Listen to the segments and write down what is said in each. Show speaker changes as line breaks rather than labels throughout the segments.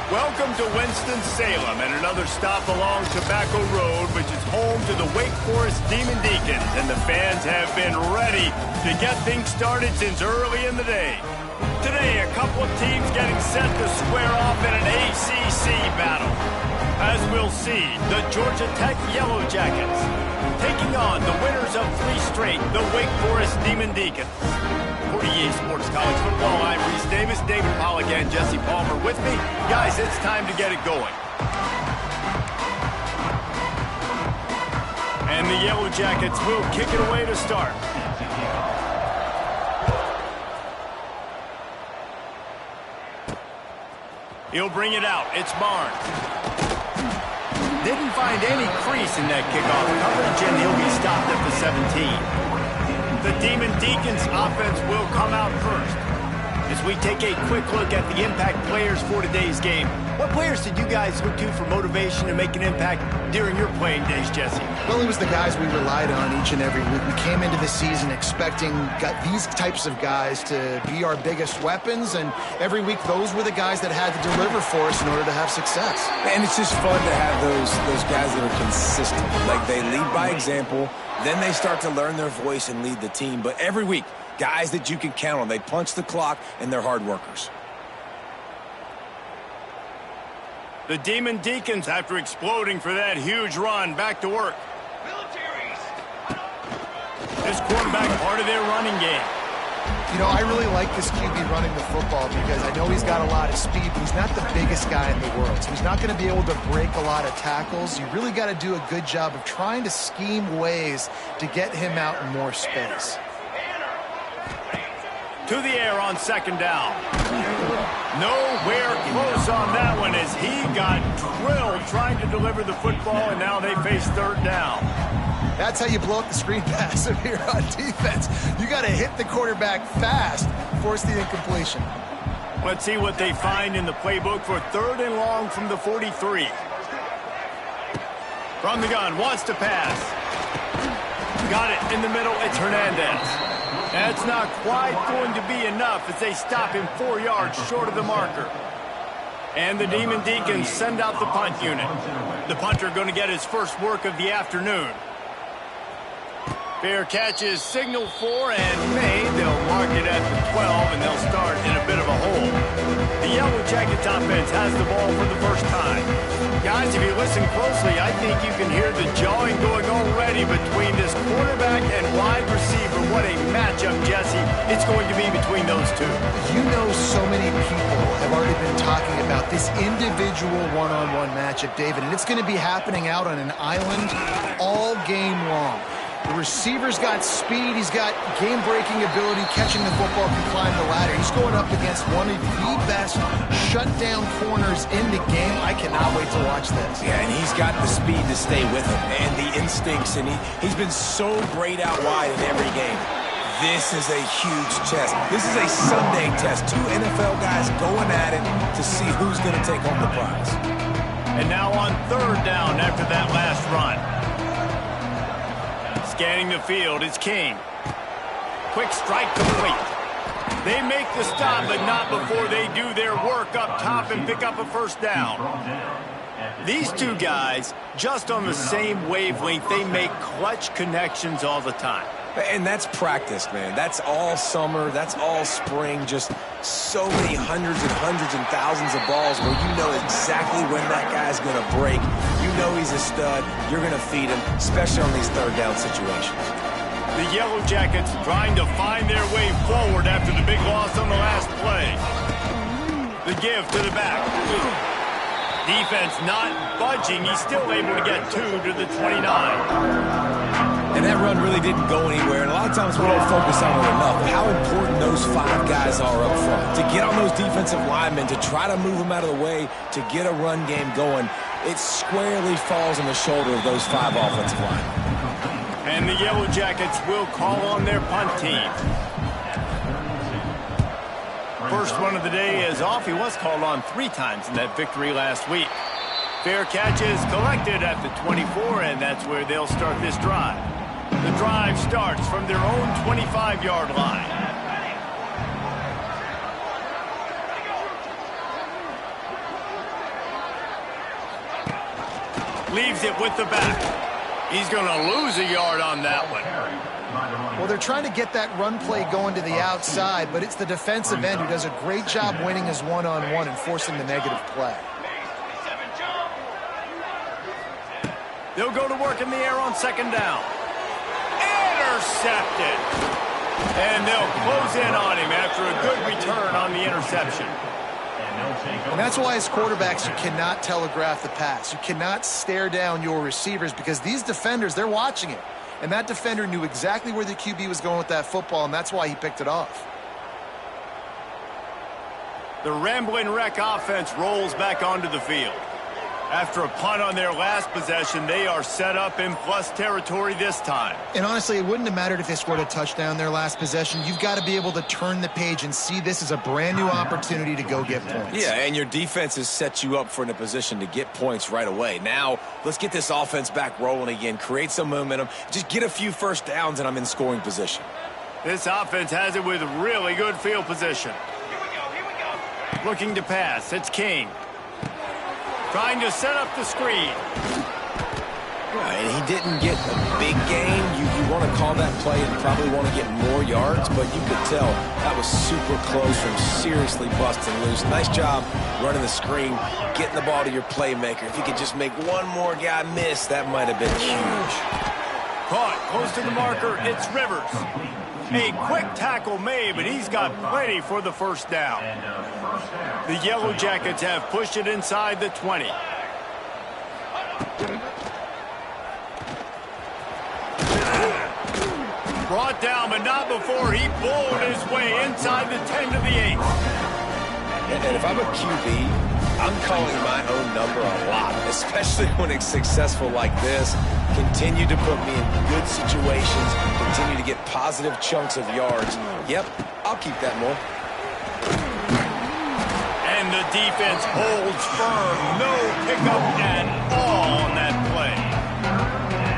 Welcome to Winston-Salem and another stop along Tobacco Road, which is home to the Wake Forest Demon Deacons, and the fans have been ready to get things started since early in the day. Today, a couple of teams getting set to square off in an ACC battle. As we'll see, the Georgia Tech Yellow Jackets taking on the winners of 3 straight, the Wake Forest Demon Deacons. For EA Sports College Football, I'm Reese Davis, David Pollock, and Jesse Palmer with me. Guys, it's time to get it going. And the Yellow Jackets will kick it away to start. He'll bring it out. It's Barnes. Didn't find any crease in that kickoff coverage, and he'll be stopped at the 17. The Demon Deacons offense will come out first. As we take a quick look at the impact players for today's game, what players did you guys look to for motivation to make an impact during your playing days, Jesse?
Well, it was the guys we relied on each and every week. We came into the season expecting these types of guys to be our biggest weapons, and every week those were the guys that had to deliver for us in order to have success.
And it's just fun to have those guys that are consistent. Like, they lead by example, then they start to learn their voice and lead the team. But every week, guys that you can count on. They punch the clock, and they're hard workers.
The Demon Deacons, after exploding for that huge run, back to work. This quarterback, part of their running game.
You know, I really like this QB running the football because I know he's got a lot of speed, but he's not the biggest guy in the world. So he's not going to be able to break a lot of tackles. You really got to do a good job of trying to scheme ways to get him out in more space.
To the air on second down. Nowhere close on that one as he got drilled trying to deliver the football, and now they face third down.
That's how you blow up the screen pass up here on defense. You got to hit the quarterback fast, force the incompletion.
Let's see what they find in the playbook for third and long from the 43. From the gun, wants to pass. Got it in the middle, it's Hernandez. That's not quite going to be enough as they stop him 4 yards short of the marker. And the Demon Deacons send out the punt unit. The punter going to get his first work of the afternoon. Fair catch is signaled for and made. They'll mark it at the 12, and they'll start in a bit of a hole. The Yellow Jackets offense has the ball for the first time. Guys, if you listen closely, I think you can hear the jawing going already between this quarterback and wide receiver. What a matchup, Jesse, it's going to be between those two.
You know, so many people have already been talking about this individual one-on-one matchup, David, and it's going to be happening out on an island all game long. The receiver's got speed, he's got game-breaking ability, catching the football, can climb the ladder. He's going up against one of the best shutdown corners in the game. I cannot wait to watch this.
Yeah, and he's got the speed to stay with him and the instincts, and he's been so great out wide in every game. This is a huge test. This is a Sunday test. 2 NFL guys going at it to see who's going to take home the prize.
And now on third down after that last run. Scanning the field, it's King. Quick strike complete. They make the stop, but not before they do their work up top and pick up a first down. These two guys, just on the same wavelength, they make clutch connections all the time.
And that's practice, man. That's all summer. That's all spring. Just so many hundreds and thousands of balls where you know exactly when that guy's going to break. You know he's a stud. You're going to feed him, especially on these third down situations.
The Yellow Jackets trying to find their way forward after the big loss on the last play. The give to the back. Defense not budging. He's still able to get 2 to the 29.
And that run really didn't go anywhere. And a lot of times we don't focus on it enough. How important those 5 guys are up front. To get on those defensive linemen, to try to move them out of the way, to get a run game going, it squarely falls on the shoulder of those 5 offensive linemen.
And the Yellow Jackets will call on their punt team. First one of the day is off. He was called on 3 times in that victory last week. Fair catch is collected at the 24, and that's where they'll start this drive. The drive starts from their own 25-yard line. Leaves it with the back. He's going to lose a yard on that one.
Well, they're trying to get that run play going to the outside, but it's the defensive end who does a great job winning his one-on-one and forcing the negative play.
They'll go to work in the air on second down. Intercepted. And they'll close in on him after a good return on the interception.
And that's why as quarterbacks you cannot telegraph the pass. You cannot stare down your receivers because these defenders, they're watching it. And that defender knew exactly where the QB was going with that football, and that's why he picked it off.
The Rambling Wreck offense rolls back onto the field. After a punt on their last possession, they are set up in plus territory this time.
And honestly, it wouldn't have mattered if they scored a touchdown their last possession. You've got to be able to turn the page and see this as a brand new opportunity to go get points.
Yeah, and your defense has set you up for in a position to get points right away. Now, let's get this offense back rolling again, create some momentum, just get a few first downs, and I'm in scoring position.
This offense has it with really good field position. Looking to pass, it's King. Trying to set up the screen.
And he didn't get a big gain. You want to call that play and probably want to get more yards, but you could tell that was super close from seriously busting loose. Nice job running the screen, getting the ball to your playmaker. If you could just make one more guy miss, that might have been huge.
Caught close to the marker, it's Rivers. A quick tackle made, but he's got plenty for the first down. The Yellow Jackets have pushed it inside the 20. Brought down, but not before he bowled his way inside the 10 to the 8.
And if I'm a QB, I'm calling my own number a lot, especially when it's successful like this. Continue to put me in good situations, continue to get positive chunks of yards. Yep, I'll keep that more.
And the defense holds firm. No pickup at all on that play.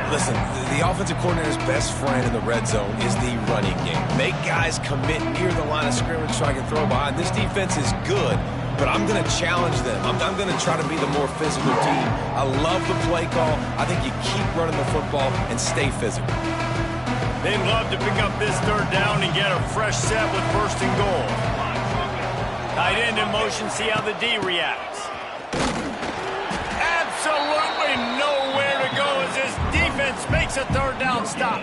Listen, the offensive coordinator's best friend in the red zone is the running game. Make guys commit near the line of scrimmage so I can throw behind. This defense is good, but I'm going to challenge them. I'm going to try to be the more physical team. I love the play call. I think you keep running the football and stay physical.
They'd love to pick up this third down and get a fresh set with first and goal. Tight end in motion, see how the D reacts. Absolutely nowhere to go as this defense makes a third down stop.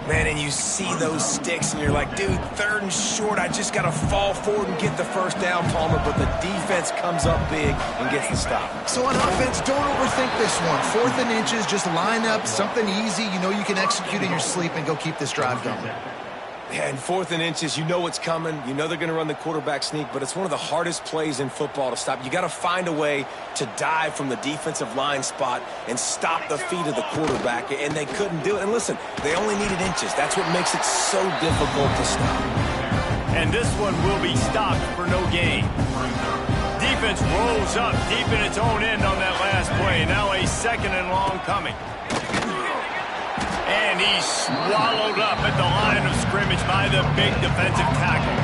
Man, and you see those sticks, and you're like, dude, third and short, I just got to fall forward and get the first down, Palmer, but the defense comes up big and gets the stop.
So on offense, don't overthink this one. 4th and inches, just line up, something easy. You know you can execute in your sleep and go keep this drive going.
And 4th and inches, you know what's coming. You know they're going to run the quarterback sneak, but it's one of the hardest plays in football to stop. You got to find a way to dive from the defensive line spot and stop the feet of the quarterback, and they couldn't do it. And listen, they only needed inches. That's what makes it so difficult to stop.
And this one will be stopped for no gain. Defense rolls up deep in its own end on that last play. Now a 2nd and long coming. And he's swallowed up at the line of scrimmage by the big defensive tackle.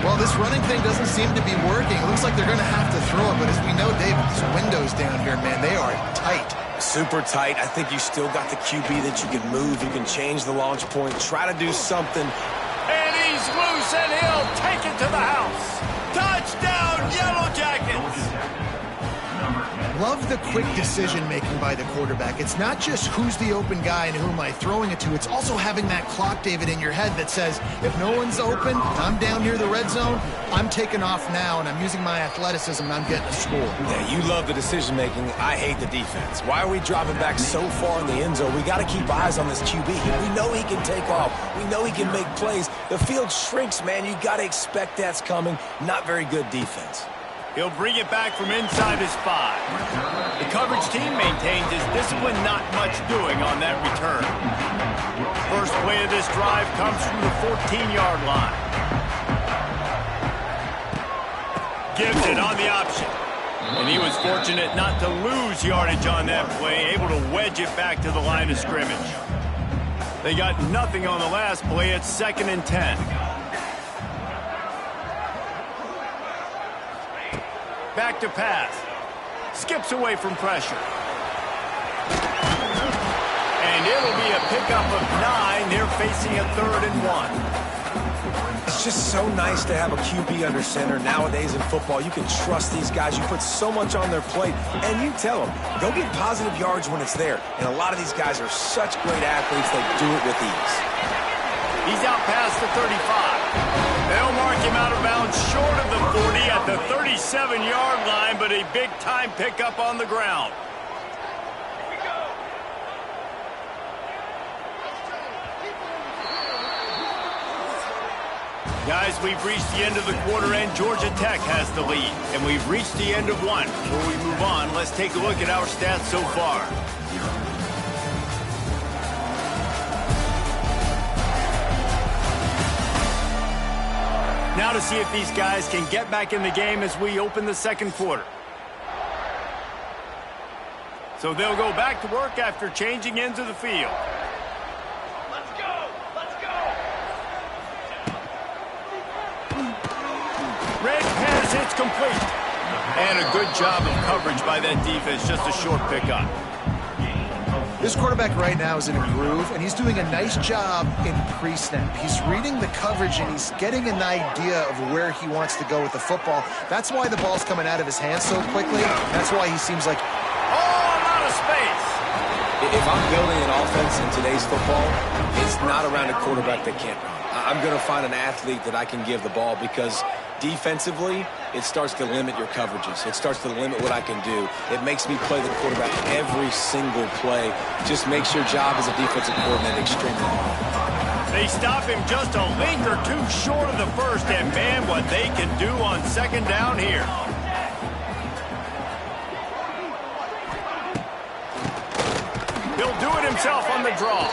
Well, this running thing doesn't seem to be working. It looks like they're going to have to throw it, but as we know, David, these windows down here, man, they are tight.
Super tight. I think you still got the QB that you can move. You can change the launch point, try to do something.
And he's loose, and he'll take it to the house. Touchdown, Yellow Jackets!
Love the quick decision-making by the quarterback. It's not just who's the open guy and who am I throwing it to. It's also having that clock, David, in your head that says, if no one's open, I'm down near the red zone, I'm taking off now, and I'm using my athleticism, and I'm getting a score.
Yeah, you love the decision-making. I hate the defense. Why are we dropping back so far in the end zone? We got to keep eyes on this QB. We know he can take off. We know he can make plays. The field shrinks, man. You got to expect that's coming. Not very good defense.
He'll bring it back from inside his 5. The coverage team maintains his discipline, not much doing on that return. First play of this drive comes from the 14-yard line. Gives it on the option. And he was fortunate not to lose yardage on that play, able to wedge it back to the line of scrimmage. They got nothing on the last play. It's 2nd and 10. Back to pass. skips away from pressure. And it'll be a pickup of 9. They're facing a 3rd and 1.
It's just so nice to have a QB under center. Nowadays in football, you can trust these guys. You put so much on their plate, and you tell them, go get positive yards when it's there. And a lot of these guys are such great athletes, they do it with ease.
He's out past the 35. They'll mark him out of bounds short of the 40 at the 37-yard line, but a big-time pickup on the ground. Guys, we've reached the end of the quarter, and Georgia Tech has the lead. And we've reached the end of one. Before we move on, let's take a look at our stats so far. Now to see if these guys can get back in the game as we open the second quarter. So they'll go back to work after changing into the field. Red pass hits complete. And a good job of coverage by that defense. Just a short pickup.
This quarterback right now is in a groove, and he's doing a nice job in pre-snap. He's reading the coverage, and he's getting an idea of where he wants to go with the football. That's why the ball's coming out of his hands so quickly. That's why he seems like...
Oh, a lot of space.
If I'm building an offense in today's football, it's not around a quarterback that can't run. I'm going to find an athlete that I can give the ball because defensively, it starts to limit your coverages. It starts to limit what I can do. It makes me play the quarterback every single play. Just makes your job as a defensive coordinator extremely hard.
They stop him just a link or two short of the first, and man, what they can do on second down here. He'll do it himself on the draw.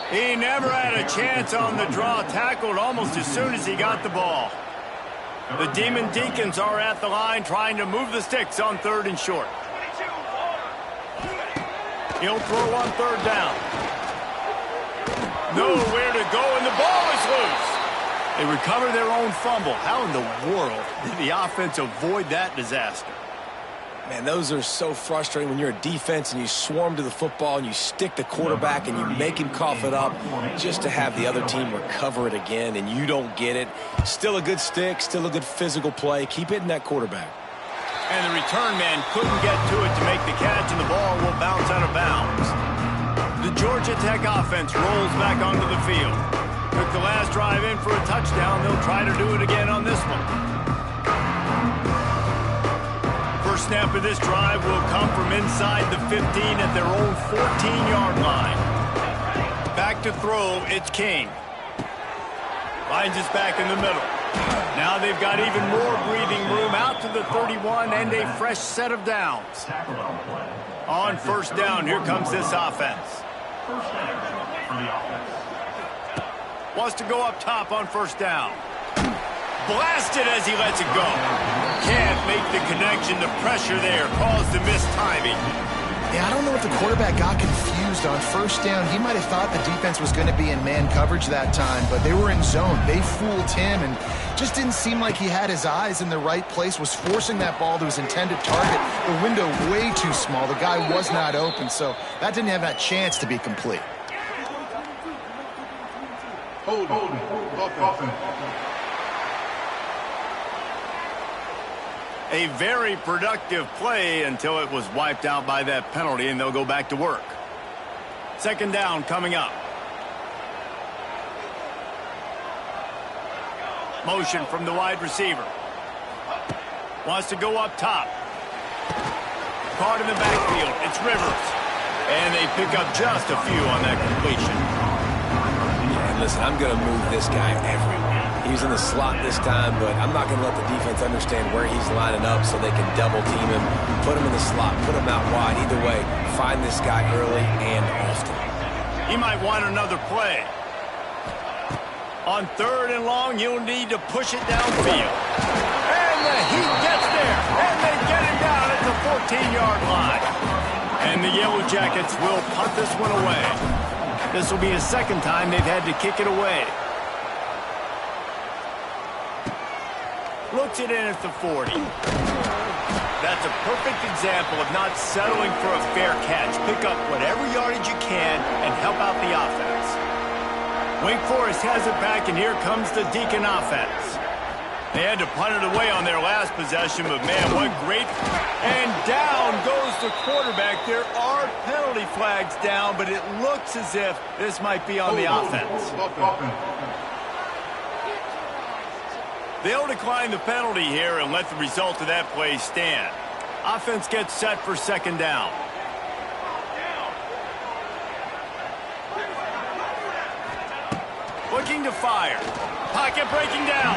He never had a chance on the draw, tackled almost as soon as he got the ball. The Demon Deacons are at the line trying to move the sticks on 3rd and short. He'll throw on 3rd down. Nowhere to go, and the ball is loose. They recover their own fumble. How in the world did the offense avoid that disaster?
Man, those are so frustrating when you're a defense and you swarm to the football and you stick the quarterback and you make him cough it up just to have the other team recover it again and you don't get it. Still a good stick, still a good physical play. Keep hitting that quarterback.
And the return man couldn't get to it to make the catch, and the ball will bounce out of bounds. The Georgia Tech offense rolls back onto the field. Took the last drive in for a touchdown. They'll try to do it again on this one. First snap of this drive will come from inside the 15 at their own 14-yard line. Back to throw, it's King. Finds his back in the middle. Now they've got even more breathing room out to the 31 and a fresh set of downs. On first down, here comes this offense. Wants to go up top on first down. Blasted as he lets it go. Can't make the connection. The pressure there caused the missed timing.
Yeah, I don't know if the quarterback got confused on first down. He might have thought the defense was going to be in man coverage that time, but they were in zone. They fooled him and just didn't seem like he had his eyes in the right place, was forcing that ball to his intended target. The window way too small. The guy was not open, so that didn't have that chance to be complete.
Hold offense.
A very productive play until it was wiped out by that penalty, and they'll go back to work. Second down coming up. Motion from the wide receiver. Wants to go up top. Caught in the backfield. It's Rivers. And they pick up just a few on that completion.
And listen, I'm going to move this guy everywhere. He's in the slot this time, but I'm not going to let the defense understand where he's lining up so they can double team him, put him in the slot, put him out wide. Either way, find this guy early and often.
He might want another play. On 3rd and long, you'll need to push it downfield. And the Heat gets there, and they get him down at the 14-yard line. And the Yellow Jackets will punt this one away. This will be a second time they've had to kick it away. Looks it in at the 40. That's a perfect example of not settling for a fair catch. Pick up whatever yardage you can and help out the offense. Wake Forest has it back, and here comes the Deacon offense. They had to punt it away on their last possession, but man, what great. And down goes the quarterback. There are penalty flags down, but it looks as if this might be on the offense. They'll decline the penalty here and let the result of that play stand. Offense gets set for second down. Looking to fire. Pocket breaking down.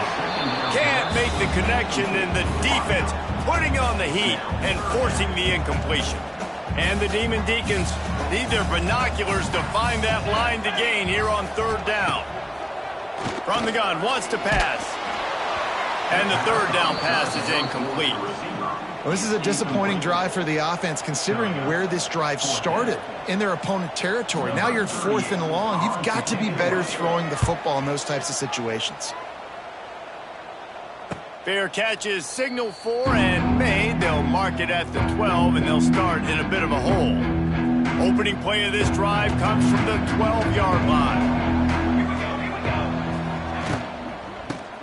Can't make the connection, and the defense putting on the heat and forcing the incompletion. And the Demon Deacons need their binoculars to find that line to gain here on third down. From the gun, wants to pass. And the third down pass is incomplete.
Well, this is a disappointing drive for the offense, considering where this drive started, in their opponent territory. Now you're 4th and long. You've got to be better throwing the football in those types of situations.
Fair catch is signaled for and made. They'll mark it at the 12, and they'll start in a bit of a hole. Opening play of this drive comes from the 12-yard line.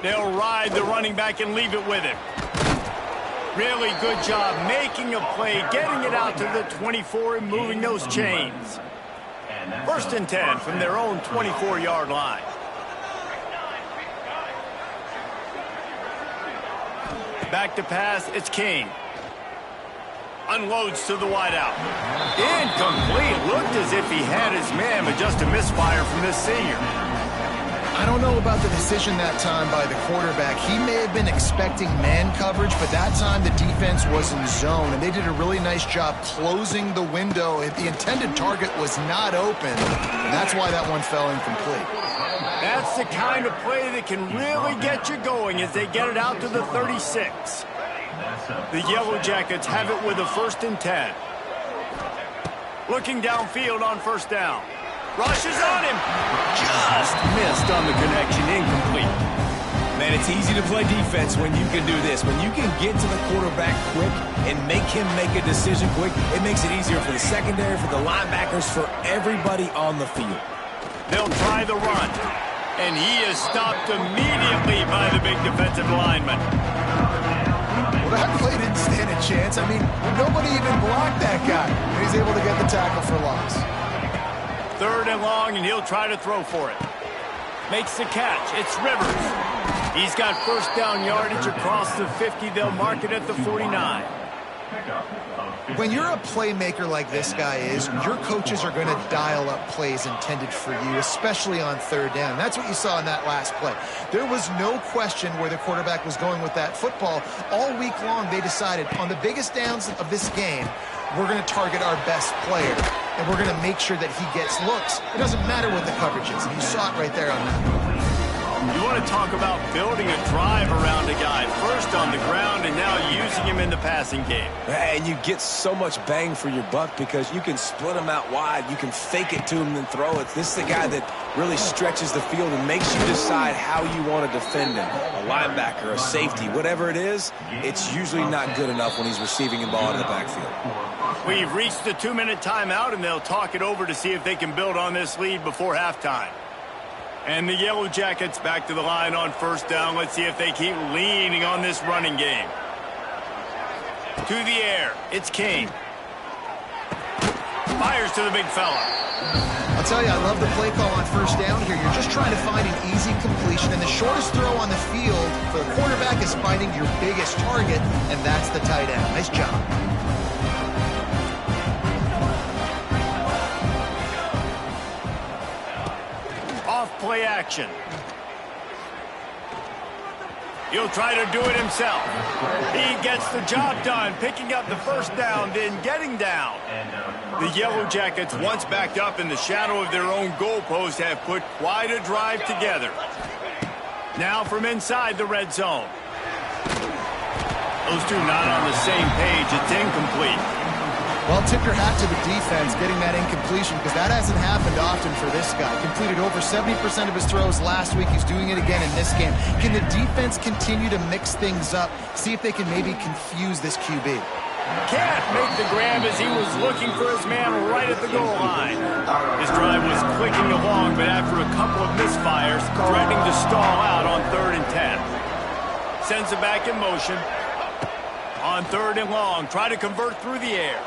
They'll ride the running back and leave it with him. Really good job making a play, getting it out to the 24 and moving those chains. 1st and 10 from their own 24-yard line. Back to pass, it's King. Unloads to the wideout. Incomplete. Looked as if he had his man, but just a misfire from this senior.
I don't know about the decision that time by the quarterback. He may have been expecting man coverage, but that time the defense was in zone, and they did a really nice job closing the window. The intended target was not open, and that's why that one fell incomplete.
That's the kind of play that can really get you going as they get it out to the 36. The Yellow Jackets have it with a 1st and 10. Looking downfield on 1st down. Rushes on him. Just missed on the connection. Incomplete.
Man, it's easy to play defense when you can do this. When you can get to the quarterback quick and make him make a decision quick, it makes it easier for the secondary, for the linebackers, for everybody on the field.
They'll try the run. And he is stopped immediately by the big defensive lineman.
Well, that play didn't stand a chance. I mean, nobody even blocked that guy. And he's able to get the tackle for loss.
3rd and long, and he'll try to throw for it. Makes the catch. It's Rivers. He's got 1st down yardage across the 50. They'll mark it at the 49.
When you're a playmaker like this guy is, your coaches are going to dial up plays intended for you, especially on 3rd down. That's what you saw in that last play. There was no question where the quarterback was going with that football. All week long, they decided on the biggest downs of this game, we're going to target our best player, and we're going to make sure that he gets looks. It doesn't matter what the coverage is, and you saw it right there on that.
You want to talk about building a drive around a guy. First on the ground and now using him in the passing game.
And you get so much bang for your buck because you can split him out wide. You can fake it to him and throw it. This is the guy that really stretches the field and makes you decide how you want to defend him. A linebacker, a safety, whatever it is, it's usually not good enough when he's receiving the ball in the backfield.
We've reached the 2-minute timeout, and they'll talk it over to see if they can build on this lead before halftime. And the Yellow Jackets back to the line on 1st down. Let's see if they keep leaning on this running game. To the air, it's King. Fires to the big fella.
I'll tell you, I love the play call on 1st down here. You're just trying to find an easy completion, and the shortest throw on the field for the quarterback is finding your biggest target, and that's the tight end. Nice job.
Play action. He'll try to do it himself. He gets the job done, picking up the 1st down, then getting down. The Yellow Jackets, once backed up in the shadow of their own goalpost, have put quite a drive together. Now from inside the red zone. Those two not on the same page. It's incomplete.
Well, tip your hat to the defense getting that incompletion because that hasn't happened often for this guy. Completed over 70% of his throws last week. He's doing it again in this game. Can the defense continue to mix things up? See if they can maybe confuse this QB.
Can't make the grab as he was looking for his man right at the goal line. His drive was clicking along, but after a couple of misfires, threatening to stall out on 3rd and 10. Sends it back in motion. On 3rd and long, try to convert through the air.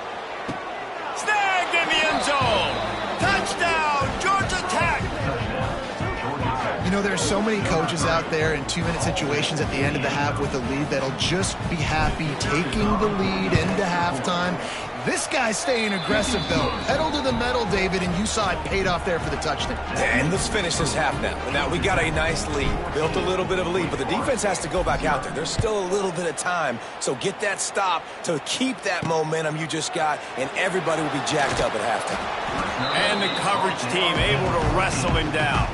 Snagged in the end zone. Touchdown, Georgia Tech.
You know, there's so many coaches out there in 2-minute situations at the end of the half with a lead that'll just be happy taking the lead into halftime. This guy's staying aggressive, though. Pedal to the metal, David, and you saw it paid off there for the touchdown.
And let's finish this half now. Now, we got a nice lead. Built a little bit of a lead, but the defense has to go back out there. There's still a little bit of time, so get that stop to keep that momentum you just got, and everybody will be jacked up at halftime.
And the coverage team able to wrestle him down.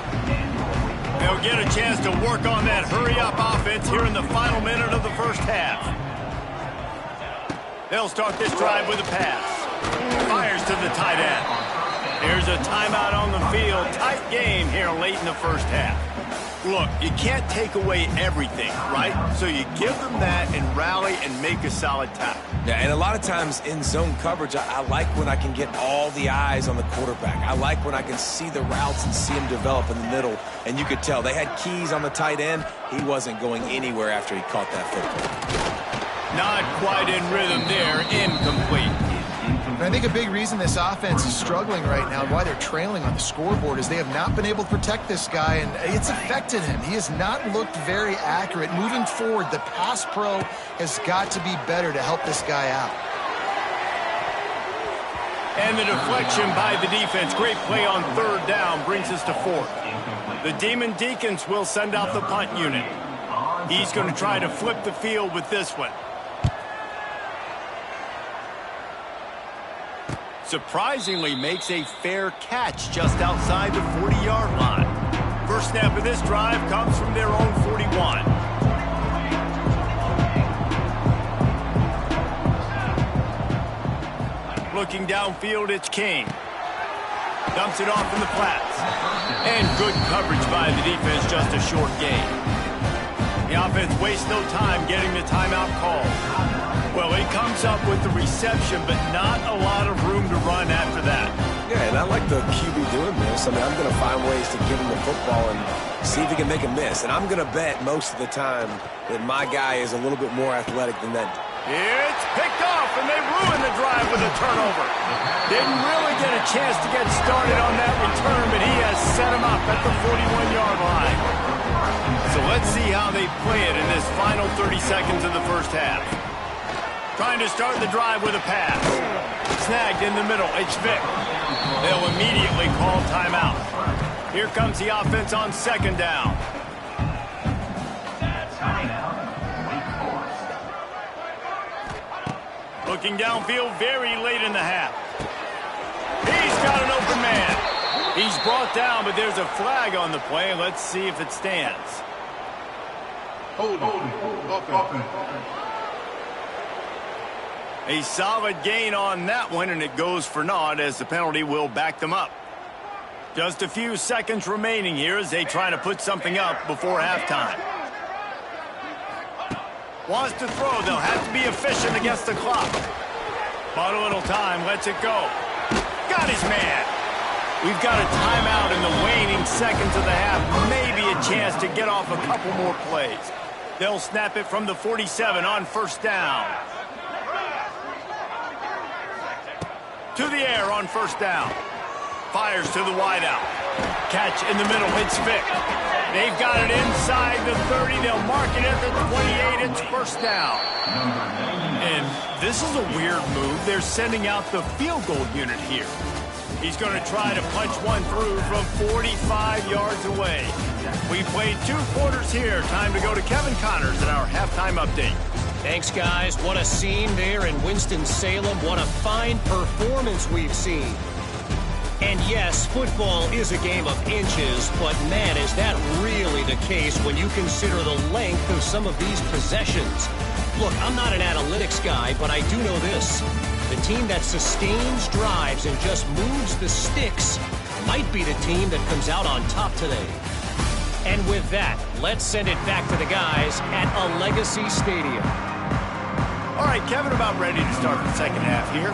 They'll get a chance to work on that hurry-up offense here in the final minute of the first half. They'll start this drive with a pass. Fires to the tight end. Here's a timeout on the field. Tight game here late in the first half. Look, you can't take away everything, right? So you give them that and rally and make a solid tackle.
Yeah, and a lot of times in zone coverage, I like when I can get all the eyes on the quarterback. I like when I can see the routes and see him develop in the middle. And you could tell they had keys on the tight end. He wasn't going anywhere after he caught that football.
Not quite in rhythm there. Incomplete.
And I think a big reason this offense is struggling right now and why they're trailing on the scoreboard is they have not been able to protect this guy, and it's affected him. He has not looked very accurate. Moving forward, the pass pro has got to be better to help this guy out.
And the deflection by the defense. Great play on 3rd down brings us to 4th. The Demon Deacons will send out the punt unit. He's going to try to flip the field with this one. Surprisingly makes a fair catch just outside the 40-yard line. First snap of this drive comes from their own 41. Looking downfield, it's King. Dumps it off in the flats. And good coverage by the defense, just a short gain. The offense wastes no time getting the timeout call. Well, he comes up with the reception, but not a lot of room to run after that.
Yeah, and I like the QB doing this. I mean, I'm going to find ways to give him the football and see if he can make a miss. And I'm going to bet most of the time that my guy is a little bit more athletic than that.
It's picked off, and they ruin the drive with a turnover. Didn't really get a chance to get started on that return, but he has set him up at the 41-yard line. So let's see how they play it in this final 30 seconds of the first half. Trying to start the drive with a pass. Snagged in the middle. It's Vic. They'll immediately call timeout. Here comes the offense on 2nd down. Looking downfield very late in the half. He's got an open man. He's brought down, but there's a flag on the play. Let's see if it stands.
Hold on.
A solid gain on that one, and it goes for naught as the penalty will back them up. Just a few seconds remaining here as they try to put something up before halftime. Wants to throw. They'll have to be efficient against the clock. Bought a little time. Lets it go. Got his man. We've got a timeout in the waning seconds of the half. Maybe a chance to get off a couple more plays. They'll snap it from the 47 on 1st down. To the air on 1st down. Fires to the wideout. Catch in the middle. It's Vic. They've got it inside the 30. They'll mark it at the 28. It's 1st down. And this is a weird move. They're sending out the field goal unit here. He's going to try to punch one through from 45 yards away. We played 2 quarters here. Time to go to Kevin Connors in our halftime update.
Thanks, guys. What a scene there in Winston-Salem. What a fine performance we've seen. And yes, football is a game of inches, but man, is that really the case when you consider the length of some of these possessions. Look, I'm not an analytics guy, but I do know this. The team that sustains drives and just moves the sticks might be the team that comes out on top today. And with that, let's send it back to the guys at a Legacy Stadium.
All right, Kevin, about ready to start the second half here.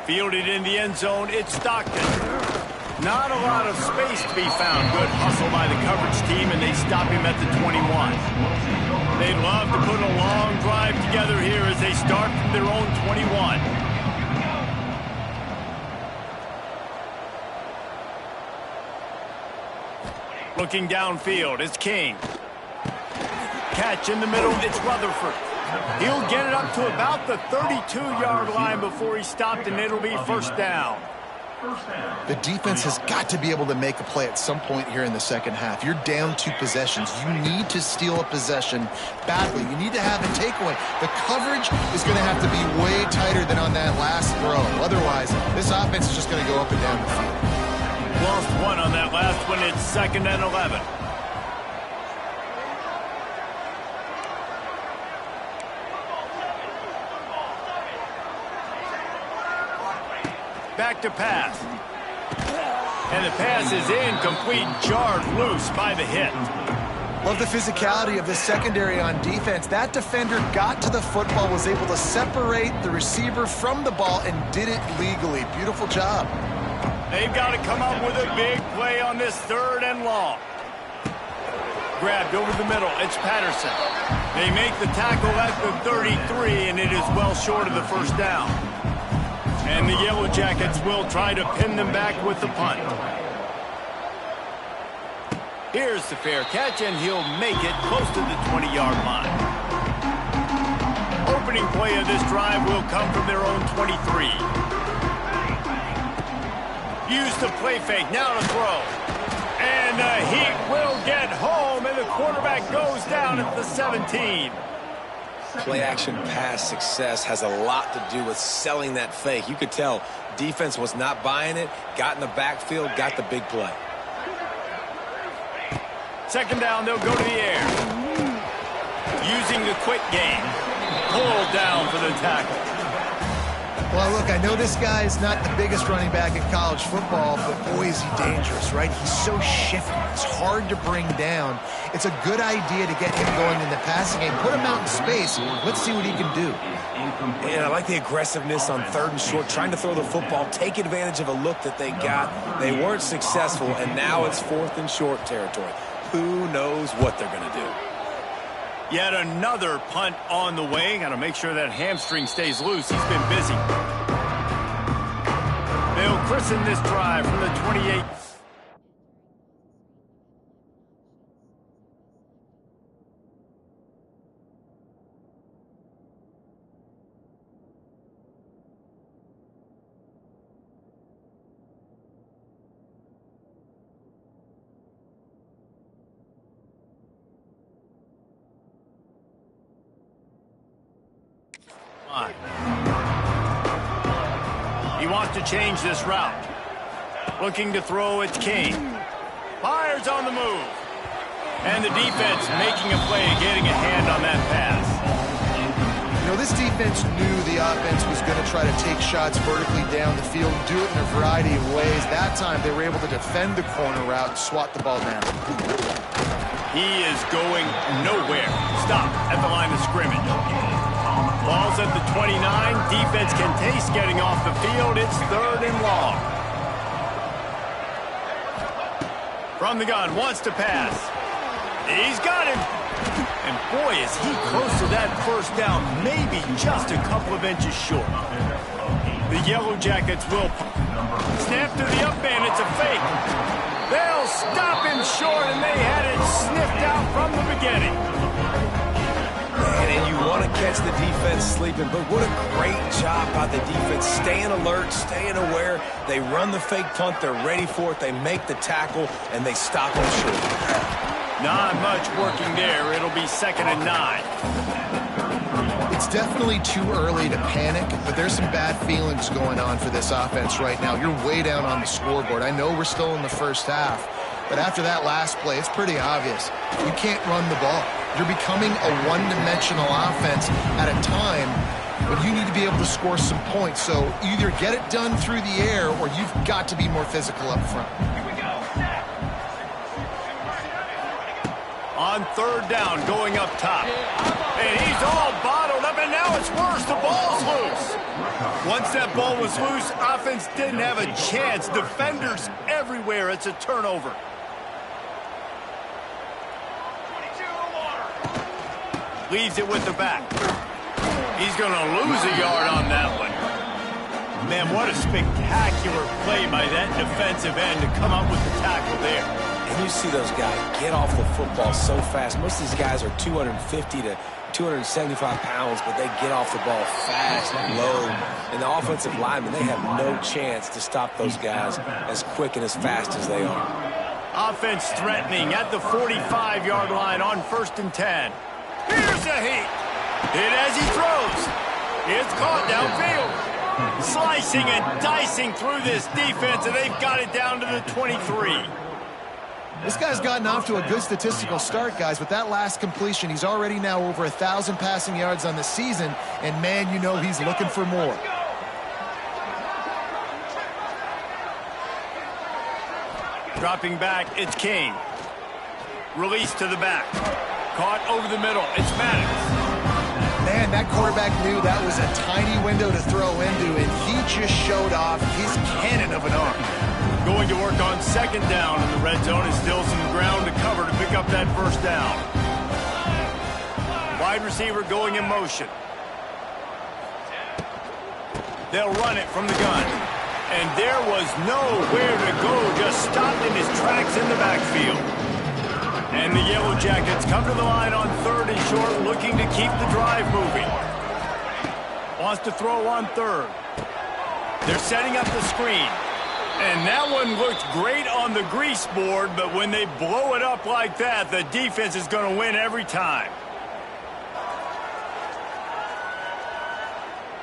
Fielded in the end zone, it's Stockton. Not a lot of space to be found. Good hustle by the coverage team, and they stop him at the 21. They'd love to put a long drive together here as they start from their own 21. Looking downfield, it's King. Catch in the middle, it's Rutherford. He'll get it up to about the 32-yard line before he's stopped, and it'll be first down.
The defense has got to be able to make a play at some point here in the second half. You're down 2 possessions. You need to steal a possession badly. You need to have a takeaway. The coverage is going to have to be way tighter than on that last throw. Otherwise, this offense is just going to go up and down the field.
Lost 1 on that last one. It's 2nd and 11. Back to pass. And the pass is incomplete, jarred loose by the hit.
Love the physicality of the secondary on defense. That defender got to the football, was able to separate the receiver from the ball, and did it legally. Beautiful job.
They've got to come up with a big play on this 3rd and long. Grabbed over the middle, it's Patterson. They make the tackle at the 33, and it is well short of the first down. And the Yellow Jackets will try to pin them back with the punt. Here's the fair catch, and he'll make it close to the 20-yard line. Opening play of this drive will come from their own 23. Use the play fake, now to throw. And the Heat will get home, and the quarterback goes down at the 17.
Play-action pass success has a lot to do with selling that fake. You could tell defense was not buying it, got in the backfield, got the big play.
2nd down, they'll go to the air. Using the quick game. Pulled down for the tackle.
Well, look, I know this guy is not the biggest running back in college football, but boy, is he dangerous, right? He's so shifty. It's hard to bring down. It's a good idea to get him going in the passing game. Put him out in space. Let's see what he can do.
And I like the aggressiveness on 3rd and short, trying to throw the football, take advantage of a look that they got. They weren't successful, and now it's 4th and short territory. Who knows what they're going to do?
Yet another punt on the way. Got to make sure that hamstring stays loose. He's been busy. They'll christen this drive from the 28. He wants to change this route. Looking to throw, it's King. Fires on the move. And the defense making a play, getting a hand on that pass.
You know, this defense knew the offense was going to try to take shots vertically down the field, do it in a variety of ways. That time, they were able to defend the corner route and swat the ball down.
He is going nowhere. Stop at the line of scrimmage. Ball's at the 29. Defense can taste getting off the field. It's 3rd and long. From the gun, wants to pass. He's got him. And boy, is he close to that first down. Maybe just a couple of inches short. The Yellow Jackets will snap to the up man. It's a fake. They'll stop him short, and they had it sniffed out from the beginning.
And you want to catch the defense sleeping, but what a great job by the defense. Staying alert, staying aware. They run the fake punt. They're ready for it. They make the tackle, and they stop them short.
Not much working there. It'll be 2nd and 9.
It's definitely too early to panic, but there's some bad feelings going on for this offense right now. You're way down on the scoreboard. I know we're still in the first half, but after that last play, it's pretty obvious. You can't run the ball. You're becoming a one-dimensional offense at a time when you need to be able to score some points. So either get it done through the air or you've got to be more physical up front.
On third down, going up top. And he's all bottled up, and now it's worse. The ball's loose. Once that ball was loose, offense didn't have a chance. Defenders everywhere. It's a turnover. Leaves it with the back. He's going to lose a yard on that one. Man, what a spectacular play by that defensive end to come up with the tackle there.
And you see those guys get off the football so fast. Most of these guys are 250 to 275 pounds, but they get off the ball fast and low. And the offensive linemen, they have no chance to stop those guys as quick and as fast as they are.
Offense threatening at the 45-yard line on 1st and 10. Here's a heat. Hit as he throws. It's caught downfield. Slicing and dicing through this defense, and they've got it down to the 23.
This guy's gotten off to a good statistical start, guys. With that last completion, he's already now over 1,000 passing yards on the season, and man, you know he's looking for more.
Dropping back, it's King. Release to the back. Caught over the middle. It's Maddox.
Man, that quarterback knew that was a tiny window to throw into, and he just showed off his cannon of an arm.
Going to work on 2nd down in the red zone, and still some ground to cover to pick up that 1st down. Wide receiver going in motion. They'll run it from the gun. And there was nowhere to go, just stopped in his tracks in the backfield. And the Yellow Jackets come to the line on 3rd and short, looking to keep the drive moving. Wants to throw on 3rd. They're setting up the screen. And that one looked great on the grease board, but when they blow it up like that, the defense is going to win every time.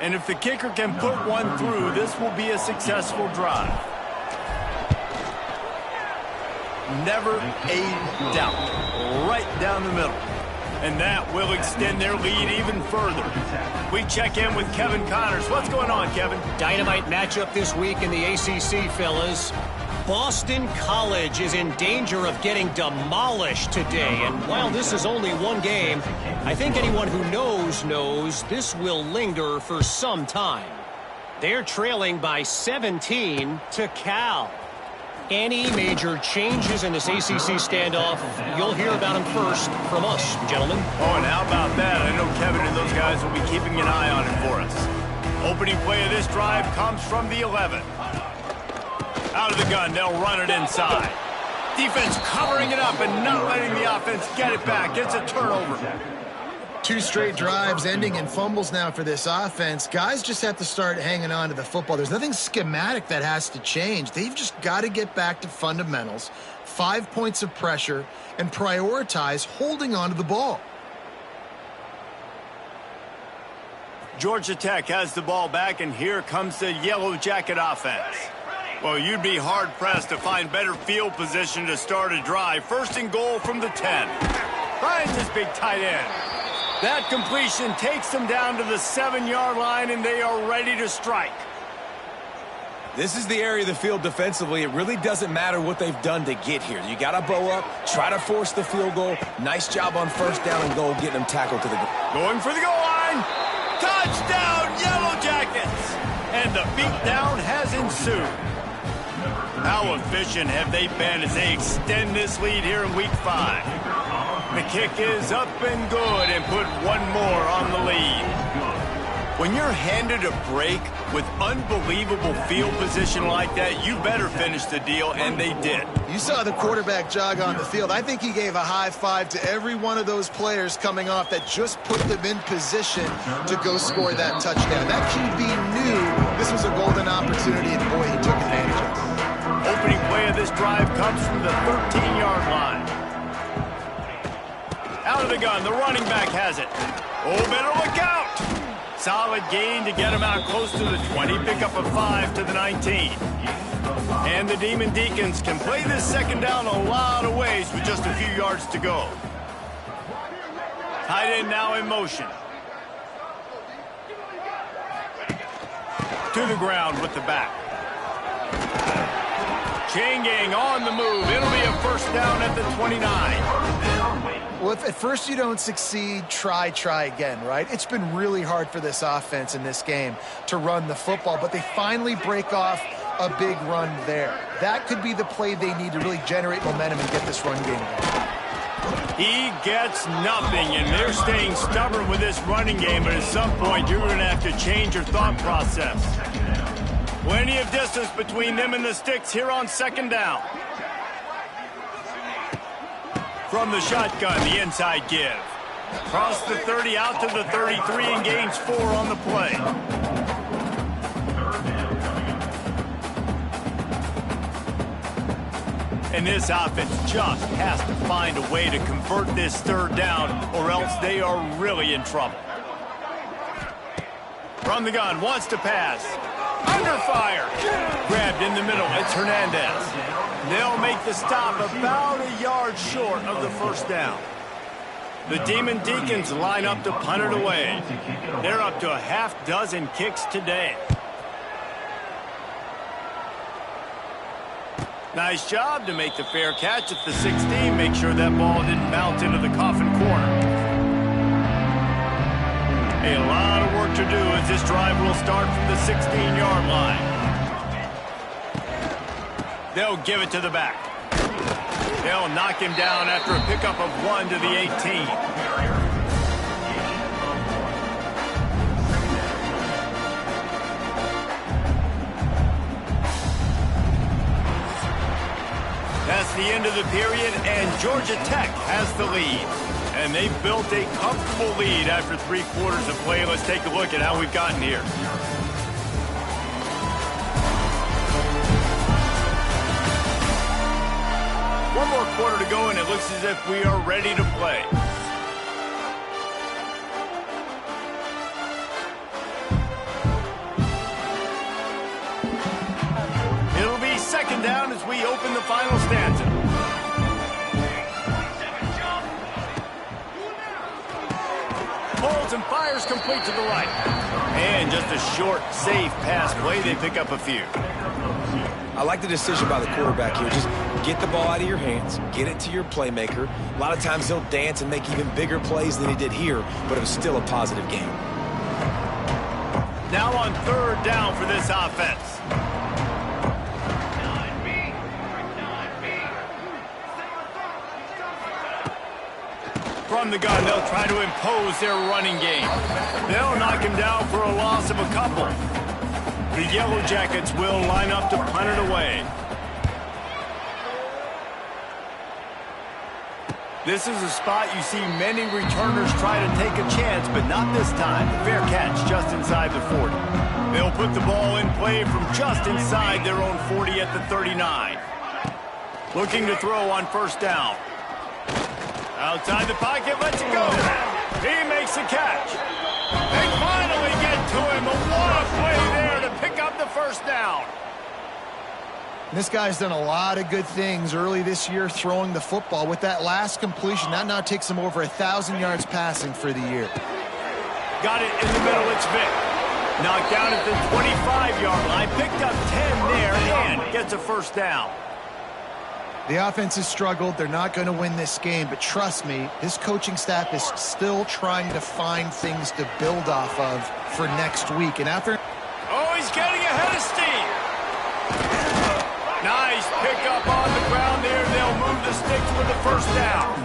And if the kicker can put one through, this will be a successful drive. Never a doubt. Right down the middle. And that will extend their lead even further. We check in with Kevin Connors. What's going on, Kevin?
Dynamite matchup this week in the ACC, fellas. Boston College is in danger of getting demolished today. And while this is only one game, I think anyone who knows this will linger for some time. They're trailing by 17 to Cal. Any major changes in this ACC standoff, you'll hear about them first from us, gentlemen.
Oh, and how about that? I know Kevin and those guys will be keeping an eye on it for us. Opening play of this drive comes from the 11. Out of the gun, they'll run it inside. Defense covering it up and not letting the offense get it back. It's a turnover.
2 straight drives ending in fumbles now for this offense. Guys just have to start hanging on to the football. There's nothing schematic that has to change. They've just got to get back to fundamentals, 5 points of pressure, and prioritize holding on to the ball.
Georgia Tech has the ball back, and here comes the Yellow Jacket offense. Well, you'd be hard-pressed to find better field position to start a drive. 1st and goal from the 10. Finds his big tight end. That completion takes them down to the 7-yard line, and they are ready to strike.
This is the area of the field defensively. It really doesn't matter what they've done to get here. You got to bow up, try to force the field goal. Nice job on 1st down and goal, getting them tackled to the goal.
Going for the goal line. Touchdown, Yellow Jackets! And the beatdown has ensued. How efficient have they been as they extend this lead here in Week 5? The kick is up and good and put one more on the lead. When you're handed a break with unbelievable field position like that, you better finish the deal, and they did.
You saw the quarterback jog on the field. I think he gave a high five to every one of those players coming off that just put them in position to go score that touchdown. That QB knew this was a golden opportunity, and boy, he took advantage of it.
Opening play of this drive comes from the 13-yard line. Out of the gun, the running back has it. Oh, better look out! Solid gain to get him out close to the 20. Pick up a 5 to the 19. And the Demon Deacons can play this 2nd down a lot of ways with just a few yards to go. Tight end now in motion. To the ground with the back. Chain gang on the move. It'll be a first down at the 29.
Well, if at first you don't succeed, try again, right? It's been really hard for this offense in this game to run the football, but they finally break off a big run there. That could be the play they need to really generate momentum and get this run game going.
He gets nothing, and they're staying stubborn with this running game, but at some point you're going to have to change your thought process. Plenty of distance between them and the sticks here on second down. From the shotgun, the inside give. Across the 30, out to the 33, and gains 4 on the play. And this offense just has to find a way to convert this third down, or else they are really in trouble. From the gun, wants to pass. Under fire. Grabbed in the middle. It's Hernandez. They'll make the stop about a yard short of the first down. The Demon Deacons line up to punt it away. They're up to a half dozen kicks today. Nice job to make the fair catch at the 16. Make sure that ball didn't bounce into the coffin corner. A lot of work to do as this drive will start from the 16-yard line. They'll give it to the back. They'll knock him down after a pickup of 1 to the 18. That's the end of the period, and Georgia Tech has the lead. And they've built a comfortable lead after 3 quarters of play. Let's take a look at how we've gotten here. One more quarter to go, and it looks as if we are ready to play. It'll be second down as we open the final stanza. Pulls and fires complete to the right. And just a short, safe pass play. They pick up a few.
I like the decision by the quarterback here. Just get the ball out of your hands, get it to your playmaker. A lot of times he'll dance and make even bigger plays than he did here, but it was still a positive game.
Now on third down for this offense. From the gun, they'll try to impose their running game. They'll knock him down for a loss of a couple. The Yellow Jackets will line up to punt it away. This is a spot you see many returners try to take a chance, but not this time. Fair catch just inside the 40. They'll put the ball in play from just inside their own 40 at the 39. Looking to throw on first down. Outside the pocket, lets it go. He makes the catch. They finally get to him. But what a play there to pick up the first down.
This guy's done a lot of good things early this year throwing the football. With that last completion, that now takes him over 1,000 yards passing for the year.
Got it in the middle, it's Vic. Knocked down at the 25-yard line. Picked up 10 there and gets a first down.
The offense has struggled. They're not going to win this game, but trust me, this coaching staff is still trying to find things to build off of for next week. And after...
Oh, he's getting ahead of steam. Nice pickup on the ground there. They'll move the sticks with the first down.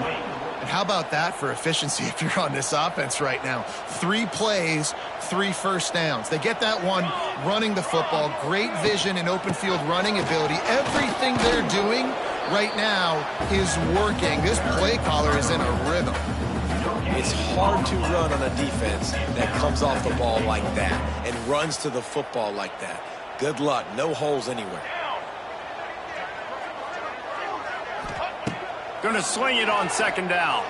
And how about that for efficiency if you're on this offense right now? 3 plays, 3 first downs. They get that one running the football. Great vision and open field running ability. Everything they're doing right now is working. This play caller is in a rhythm.
It's hard to run on a defense that comes off the ball like that and runs to the football like that. Good luck. No holes anywhere.
Going to sling it on second down.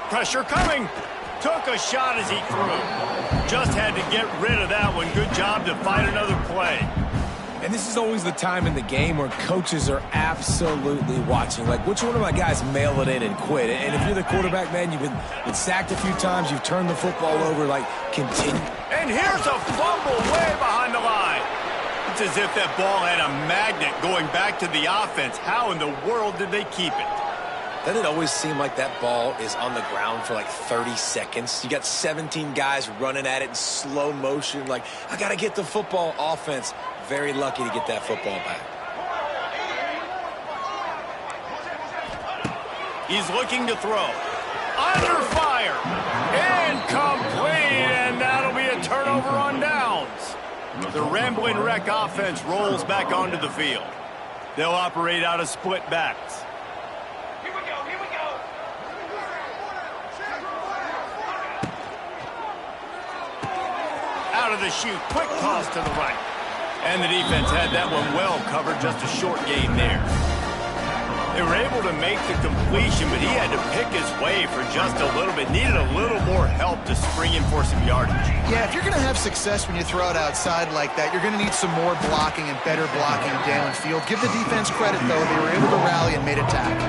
Pressure coming. Took a shot as he threw. Just had to get rid of that one. Good job to find another play.
And this is always the time in the game where coaches are absolutely watching. Like, which one of my guys mail it in and quit? And if you're the quarterback, man, you've been sacked a few times, you've turned the football over, like, continue.
And here's a fumble way behind the line. It's as if that ball had a magnet going back to the offense. How in the world did they keep it?
Doesn't it always seem like that ball is on the ground for like 30 seconds? You got 17 guys running at it in slow motion. Like, I got to get the football. Offense, very lucky to get that football back.
He's looking to throw. Under fire. Incomplete. And that'll be a turnover on downs. The Rambling Wreck offense rolls back onto the field. They'll operate out of split backs. Out of the chute, quick toss to the right. And the defense had that one well covered, just a short gain there. They were able to make the completion, but he had to pick his way for just a little bit. Needed a little more help to spring in for some yardage.
Yeah, if you're going to have success when you throw it outside like that, you're going to need some more blocking and better blocking downfield. Give the defense credit, though. They were able to rally and made a tackle.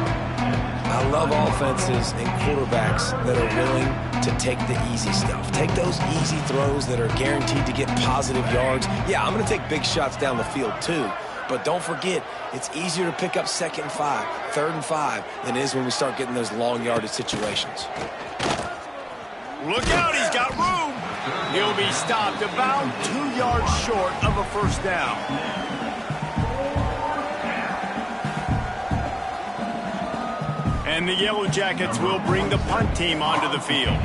I love offenses and quarterbacks that are willing to take the easy stuff. Take those easy throws that are guaranteed to get positive yards. Yeah, I'm going to take big shots down the field too. But don't forget, it's easier to pick up 2nd and 5, 3rd and 5 than it is when we start getting those long yardage situations.
Look out, he's got room. He'll be stopped about 2 yards short of a first down. And the Yellow Jackets will bring the punt team onto the field.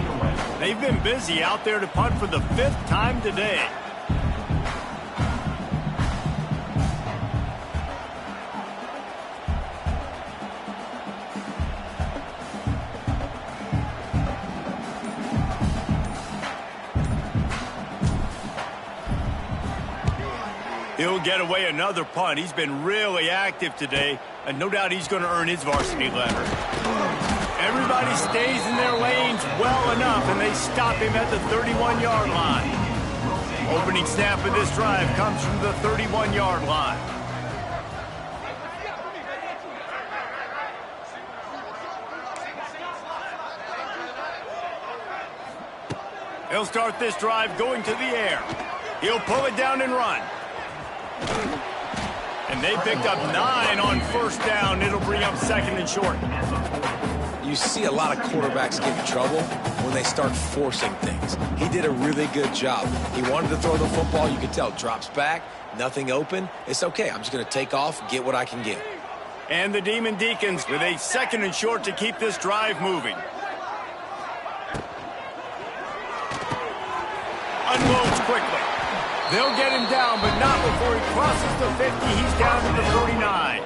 They've been busy out there to punt for the 5th time today. He'll get away another punt. He's been really active today, and no doubt he's going to earn his varsity letter. Everybody stays in their lanes well enough, and they stop him at the 31-yard line. Opening snap of this drive comes from the 31-yard line. He'll start this drive going to the air. He'll pull it down and run. And they picked up 9 on first down. It'll bring up 2nd and short.
You see a lot of quarterbacks get in trouble when they start forcing things. He did a really good job. He wanted to throw the football. You could tell. Drops back, nothing open. It's okay. I'm just going to take off, get what I can get.
And the Demon Deacons with a 2nd and short to keep this drive moving. Unloads quickly. They'll get him down, but not before he crosses the 50. He's down to the 49.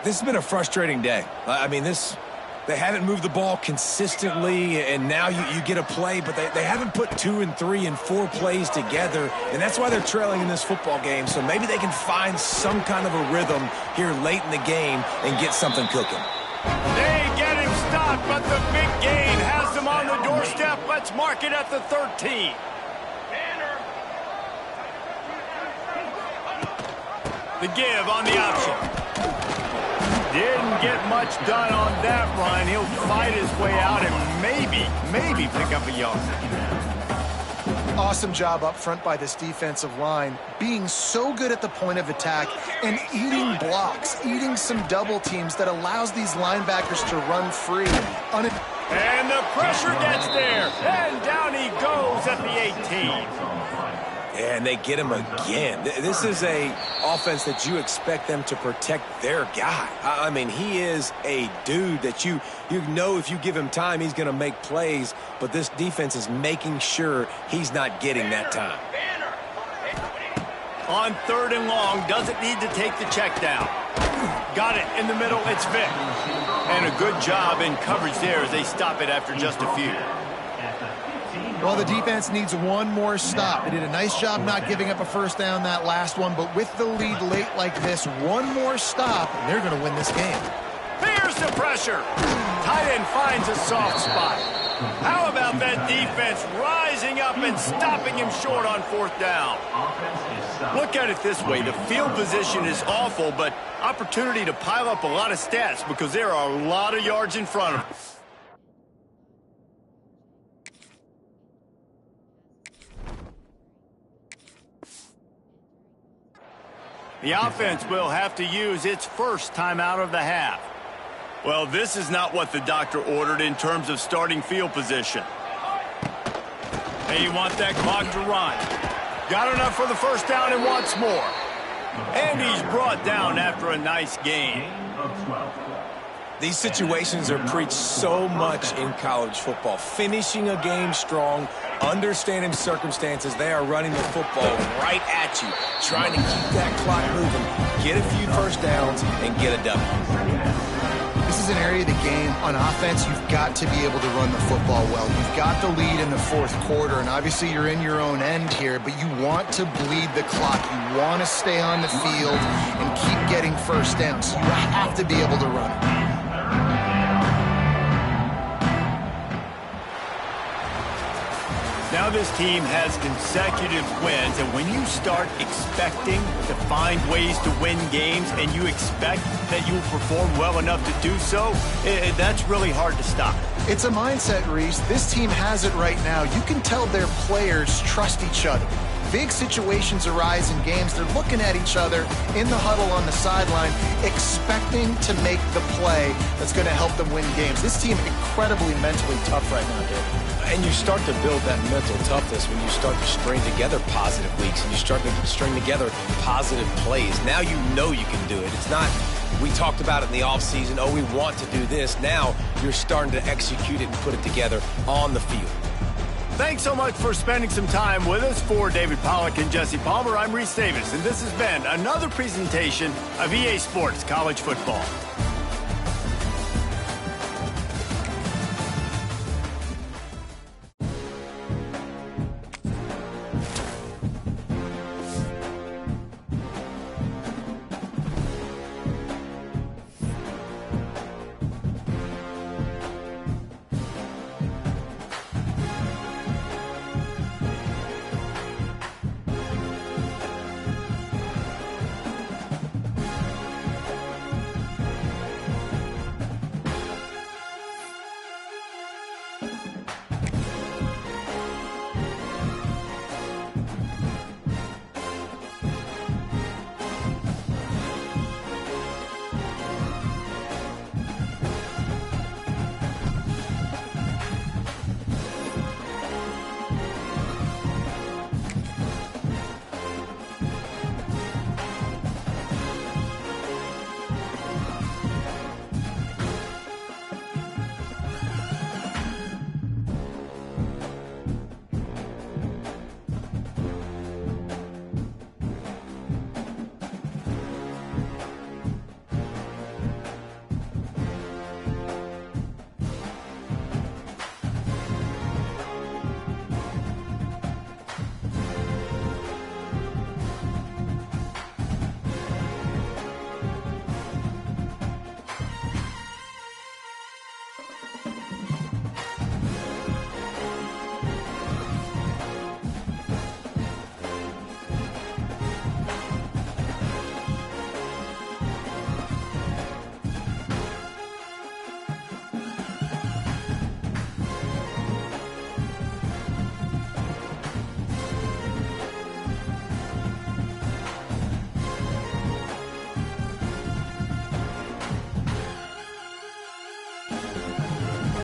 This has been a frustrating day. I mean, they haven't moved the ball consistently, and now you get a play, but they haven't put 2 and 3 and 4 plays together, and that's why they're trailing in this football game. So maybe they can find some kind of a rhythm here late in the game and get something cooking.
They get him stopped, but the big gain has them on the doorstep. Let's mark it at the 13. The give on the option. Didn't get much done on that run. He'll fight his way out and maybe pick up a yard.
Awesome job up front by this defensive line, being so good at the point of attack and eating blocks, eating some double teams that allows these linebackers to run free.
And the pressure gets there, and down he goes at the 18.
And they get him again. This is a offense that you expect them to protect their guy. I mean, he is a dude that you know if you give him time, he's going to make plays. But this defense is making sure he's not getting that time.
On 3rd and long, doesn't need to take the check down. Got it in the middle, it's Vic. And a good job in coverage there as they stop it after just a few.
Well, the defense needs one more stop. They did a nice job not giving up a first down that last one, but with the lead late like this, one more stop, and they're going to win this game.
Here's the pressure. Tight end finds a soft spot. How about that defense rising up and stopping him short on fourth down. Look at it this way. The field position is awful, but opportunity to pile up a lot of stats because there are a lot of yards in front of him. The offense will have to use its first timeout of the half. Well, this is not what the doctor ordered in terms of starting field position. They want that clock to run. Got enough for the first down and wants more. And he's brought down after a nice gain.
These situations are preached so much in college football. Finishing a game strong, understanding circumstances. They are running the football right at you, trying to keep that clock moving, get a few first downs, and get a W.
This is an area of the game on offense you've got to be able to run the football well. You've got the lead in the fourth quarter, and obviously you're in your own end here, but you want to bleed the clock. You want to stay on the field and keep getting first downs. So you have to be able to run it.
Now this team has consecutive wins, and when you start expecting to find ways to win games and you expect that you will perform well enough to do so, that's really hard to stop.
It's a mindset, Reese. This team has it right now. You can tell their players trust each other. Big situations arise in games. They're looking at each other in the huddle on the sideline, expecting to make the play that's going to help them win games. This team incredibly mentally tough right now, David.
And you start to build that mental toughness when you start to string together positive weeks and you start to string together positive plays. Now you know you can do it. It's not, we talked about it in the offseason, oh, we want to do this. Now you're starting to execute it and put it together on the field.
Thanks so much for spending some time with us. For David Pollack and Jesse Palmer, I'm Reese Davis, and this has been another presentation of EA Sports College Football.